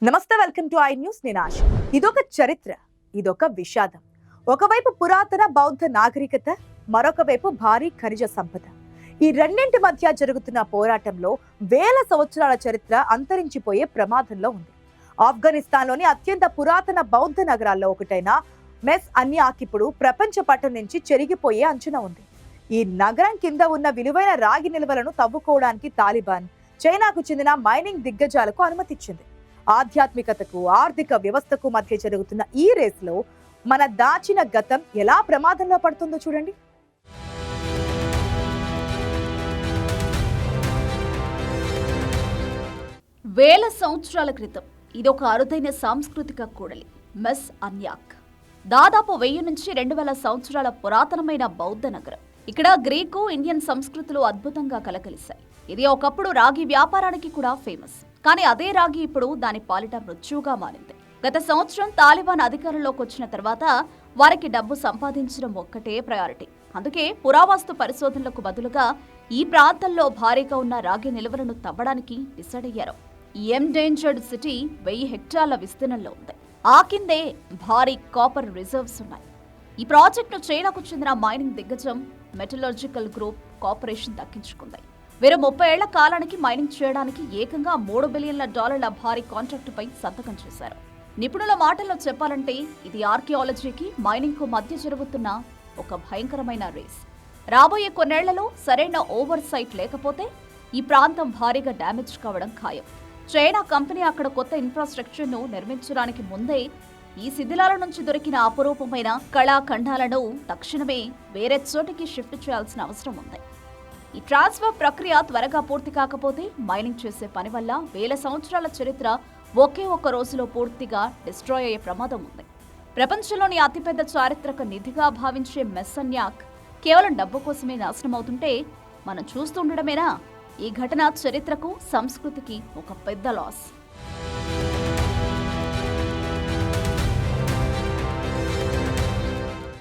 నమస్తే, welcome to I news. నేను ఆశ. ఇదొక చరిత్ర, ఇదొక విషాదం. ఒకవైపు పురాతన బౌద్ధ నాగరికత, మరొక వైపు భారీ ఖనిజ సంపద. ఈ రెండింటి మధ్య జరుగుతున్న పోరాటంలో వేల సంవత్సరాల చరిత్ర అంతరించిపోయే ప్రమాదంలో ఉంది. ఆఫ్ఘనిస్తాన్లోని అత్యంత పురాతన బౌద్ధ నగరాల్లో ఒకటైన మెస్ అన్యాక్ ఇప్పుడు ప్రపంచ పటం నుంచి చెరిగిపోయే అంచనా ఉంది. ఈ నగరం కింద ఉన్న విలువైన రాగి నిల్వలను తవ్వుకోవడానికి తాలిబాన్ చైనాకు చెందిన మైనింగ్ దిగ్గజాలకు అనుమతిచ్చింది. ఆధ్యాత్మికతకు, ఆర్థిక వ్యవస్థకు మధ్య జరుగుతున్న ఈ రేసులో మన దాచిన గతం ఎలా ప్రమాదంలో పడుతుందో చూడండి. వేల సంవత్సరాల క్రితం ఇదొక అరుదైన సాంస్కృతిక కూడలి మెస్ అన్యాక్. దాదాపు 1000 నుంచి 2000 సంవత్సరాల పురాతనమైన బౌద్ధ నగరం. ఇక్కడ గ్రీకు, ఇండియన్ సంస్కృతులు అద్భుతంగా కలగలిశాయి. ఇది ఒకప్పుడు రాగి వ్యాపారానికి కూడా ఫేమస్. కానీ అదే రాగి ఇప్పుడు దాని పాలిట మృత్యువుగా మారింది. గత సంవత్సరం తాలిబాన్ అధికారంలోకి వచ్చిన తర్వాత వారికి డబ్బు సంపాదించడం ఒక్కటే ప్రయారిటీ. అందుకే పురావస్తు పరిశోధనలకు బదులుగా ఈ ప్రాంతంలో భారీగా ఉన్న రాగి నిల్వలను తవ్వడానికి డిసైడ్ అయ్యారు. ఈ ఎండేంజర్డ్ సిటీ 1000 హెక్టార్ల విస్తీర్ణంలో ఉంది. ఆ కిందే భారీ కాపర్ రిజర్వ్స్ ఉన్నాయి. ఈ ప్రాజెక్టును చైనాకు చెందిన మైనింగ్ దిగ్గజం మెటలర్జికల్ గ్రూప్ కార్పొరేషన్ దక్కించుకుంది. వీరు 30 ఏళ్ల కాలానికి మైనింగ్ చేయడానికి ఏకంగా $3 బిలియన్ల భారీ కాంట్రాక్టుపై సంతకం చేశారు. నిపుణుల మాటల్లో చెప్పాలంటే ఇది ఆర్కియాలజీకి, మైనింగ్ కు మధ్య జరుగుతున్న ఒక భయంకరమైన రేస్. రాబోయే కొన్నేళ్లలో సరైన ఓవర్ సైట్ లేకపోతే ఈ ప్రాంతం భారీగా డ్యామేజ్ కావడం ఖాయం. చైనా కంపెనీ అక్కడ కొత్త ఇన్ఫ్రాస్ట్రక్చర్ ను నిర్మించడానికి ముందే ఈ శిథిలాల నుంచి దొరికిన అపురూపమైన కళాఖండాలను తక్షణమే వేరే చోటికి షిఫ్ట్ చేయాల్సిన అవసరం ఉంది. ఈ ట్రాన్స్ఫర్ ప్రక్రియ త్వరగా పూర్తి కాకపోతే మైనింగ్ చేసే పని వల్ల వేల సంవత్సరాల చరిత్ర ఒకే ఒక్క రోజులో పూర్తిగా డిస్ట్రాయ్ అయ్యే ప్రమాదం ఉంది. ప్రపంచంలోని అతిపెద్ద చారిత్రక నిధిగా భావించే మెస్ అన్యాక్ కేవలం డబ్బు కోసమే నాశనం అవుతుంటే మనం చూస్తుండడమేనా? ఈ ఘటన చరిత్రకు, సంస్కృతికి ఒక పెద్ద లాస్.